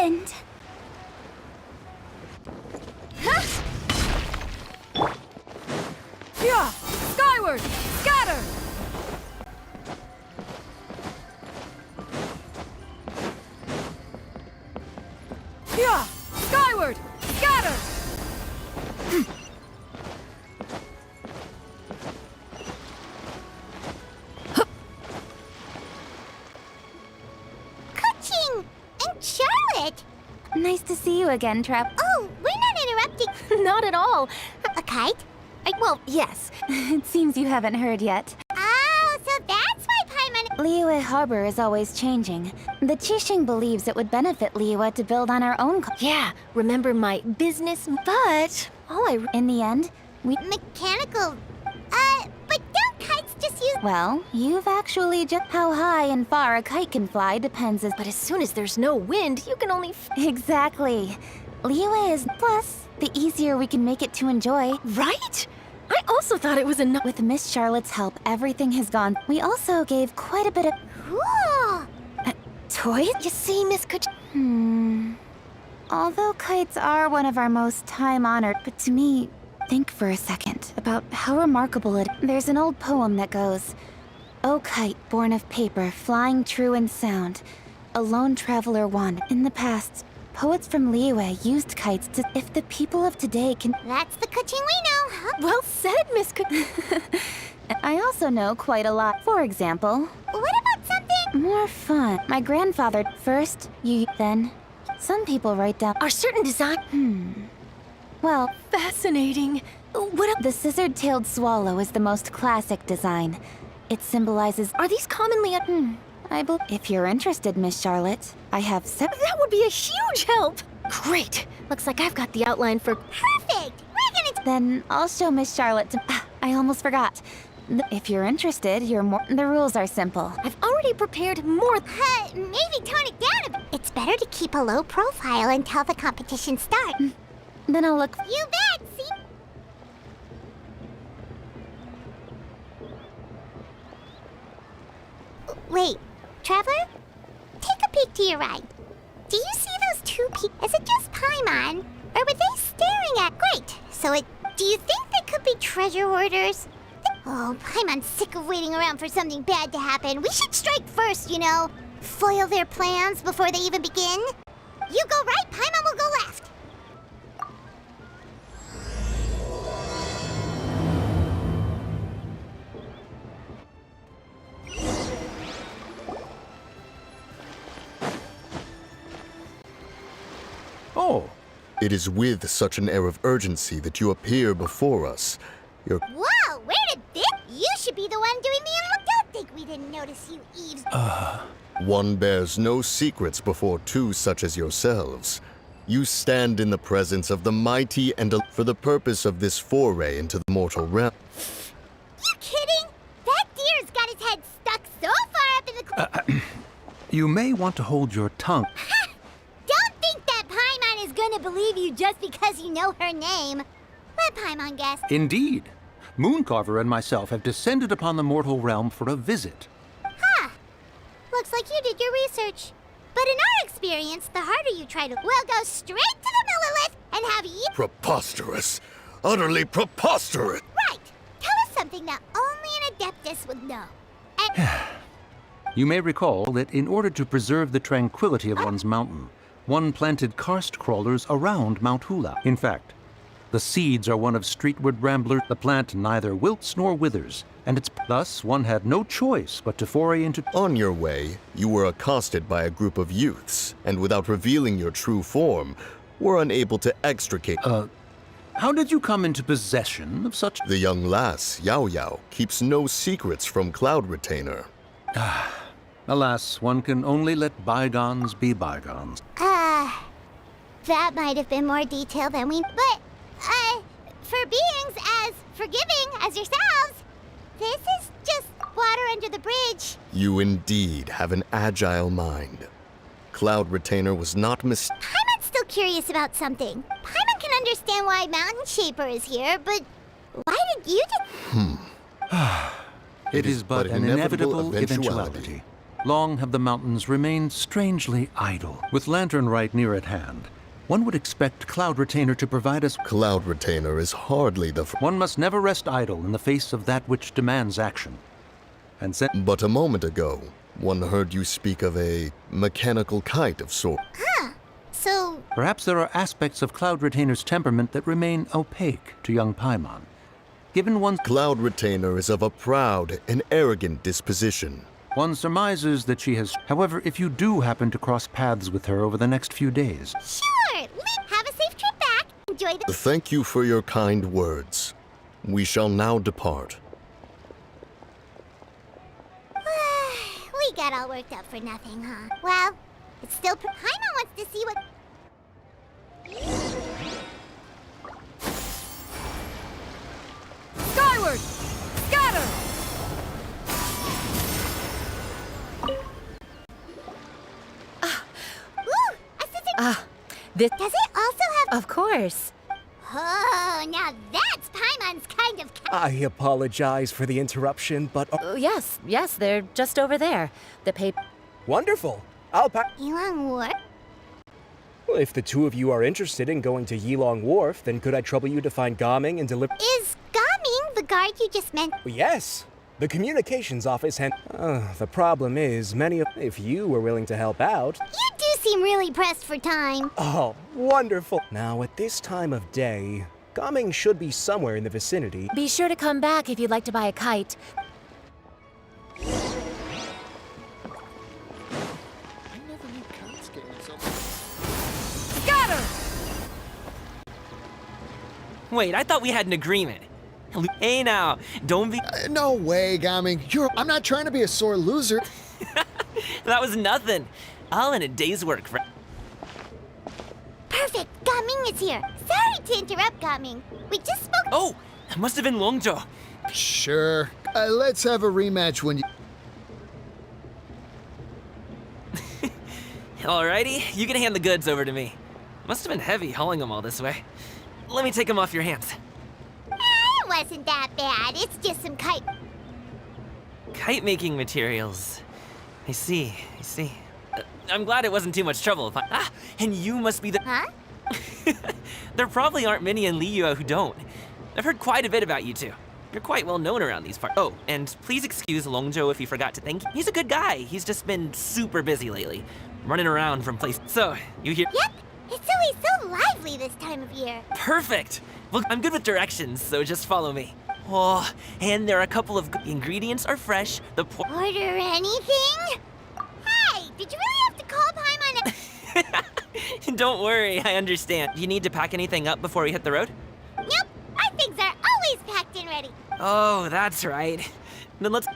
end. Yeah! Skyward! Scatter! Yeah! Skyward! Scatter! Ka-ching! And Charlotte! Nice to see you again, Trap. Oh, we're not interrupting. Not at all. A kite? Well, yes. It seems you haven't heard yet. Oh, so that's why Paimon... Liyue Harbor is always changing. The Qixing believes it would benefit Liyue to build on our own Yeah, remember my business, but In the end, we... Mechanical... but don't kites just use... Well, you've actually just... How high and far a kite can fly depends as... But as soon as there's no wind, you can only Exactly. Liyue is... Plus, the easier we can make it to enjoy. Right? I also thought it was enough. With Miss Charlotte's help, everything has gone. We also gave quite a bit of... Cool! Toys? You see, Miss Kuch... Although kites are one of our most time-honored, but to me, think for a second about how remarkable it... There's an old poem that goes, "O kite, born of paper, flying true and sound, a lone traveler wandered. In the past, poets from Liyue used kites to... If the people of today can... That's the Ka-ching we know, huh? Well said, Miss Kuch... I also know quite a lot. For example... What about something... More fun. My grandfather... First, you... Then... Some people write down... Are certain design... Well... Fascinating. What The scissored-tailed swallow is the most classic design. It symbolizes... are these commonly... I believe... If you're interested, Miss Charlotte, I have That would be a huge help! Great! Looks like I've got the outline for... Perfect! We're gonna... Then I'll show Miss Charlotte to... I almost forgot. If you're interested, you're more... The rules are simple. I've already prepared more... maybe tone it down a bit. It's better to keep a low profile until the competition starts. Then I'll look... You bet, see? Wait, Traveler? Take a peek to your right. Do you see those two people? Is it just Paimon? Or were they staring at... Great. So do you think they could be treasure hoarders? Oh, Paimon's sick of waiting around for something bad to happen. We should strike first, you know. Foil their plans before they even begin. You go right, Paimon will go left. Oh, it is with such an air of urgency that you appear before us. Your... Whoa, where did this? You should be the one doing the... Don't think we didn't notice you, Eves. One bears no secrets before two such as yourselves. You stand in the presence of the mighty and for the purpose of this foray into the mortal realm. You kidding? That deer's got his head stuck so far up in the... You may want to hold your tongue. Don't think that Paimon is gonna believe you just because you know her name. Let Paimon guess. Indeed. Mooncarver and myself have descended upon the mortal realm for a visit. Looks like you did your research. But in our experience, the harder you try to... We'll go straight to the Millilith and have you... Preposterous! Utterly preposterous! Right! Tell us something that only an Adeptus would know. And... You may recall that in order to preserve the tranquility of one's mountain, one planted karst crawlers around Mount Hula. In fact, the seeds are one of streetward ramblers. The plant neither wilts nor withers, and thus one had no choice but to foray into... On your way, you were accosted by a group of youths, and without revealing your true form, were unable to extricate... How did you come into possession of such... The young lass, Yao Yao, keeps no secrets from Cloud Retainer. Alas, one can only let bygones be bygones. That might have been more detail than we... But, for beings as forgiving as yourselves, this is just water under the bridge. You indeed have an agile mind. Cloud Retainer was not Paimon's still curious about something. Paimon can understand why Mountain Shaper is here, but why did you It is but an inevitable eventuality. Long have the mountains remained strangely idle. With Lantern Rite near at hand, one would expect Cloud Retainer to provide us. Cloud Retainer is hardly the. One must never rest idle in the face of that which demands action. And But a moment ago, one heard you speak of a mechanical kite of sorts. So, perhaps there are aspects of Cloud Retainer's temperament that remain opaque to young Paimon. Given one's Cloud Retainer is of a proud and arrogant disposition. one surmises that she has. However, if you do happen to cross paths with her over the next few days, sure, have a safe trip back. Enjoy the... Thank you for your kind words. We shall now depart. We got all worked up for nothing, huh? Well, it's still... Paimon wants to see what... Skyward! Scatter! Ooh, assistant... This. Does it also have... Of course. Oh, now that's Paimon's kind of... I apologize for the interruption, but... Yes, they're just over there. The paper. Wonderful! I'll pack... Yilong War? If the two of you are interested in going to Yilong Wharf, then could I trouble you to find Gaming and deliver... Is Gaming the guard you just meant? Yes! The communications office the problem is, if you were willing to help out... You do seem really pressed for time. Oh, wonderful! Now, at this time of day, Gaming should be somewhere in the vicinity. Be sure to come back if you'd like to buy a kite. Scatter! Wait, I thought we had an agreement. Hey now, don't be... No way, Gaming. I'm not trying to be a sore loser. That was nothing. All in a day's work for... Perfect, Gaming is here. Sorry to interrupt, Gaming. We just spoke... Oh, that must have been Longzhou. Sure. Let's have a rematch when you... Alrighty, you can hand the goods over to me. Must have been heavy hauling them all this way. Let me take them off your hands. It wasn't that bad. It's just some kite... Kite-making materials. I see. I'm glad it wasn't too much trouble. And you must be the... Huh? There probably aren't many in Liyue who don't. I've heard quite a bit about you two. You're quite well known around these parts. Oh, and please excuse Longzhou if you forgot to thank him. He's a good guy. He's just been super busy lately, running around from place. So, you here? Yep. It's always so lively this time of year. Perfect. Well, I'm good with directions, so just follow me. Oh, and there are a couple of ingredients are fresh. Order anything? Hey, did you really have to call Paimon? Don't worry, I understand. Do you need to pack anything up before we hit the road? Nope. Our things are always packed and ready. Oh, that's right. Then let's...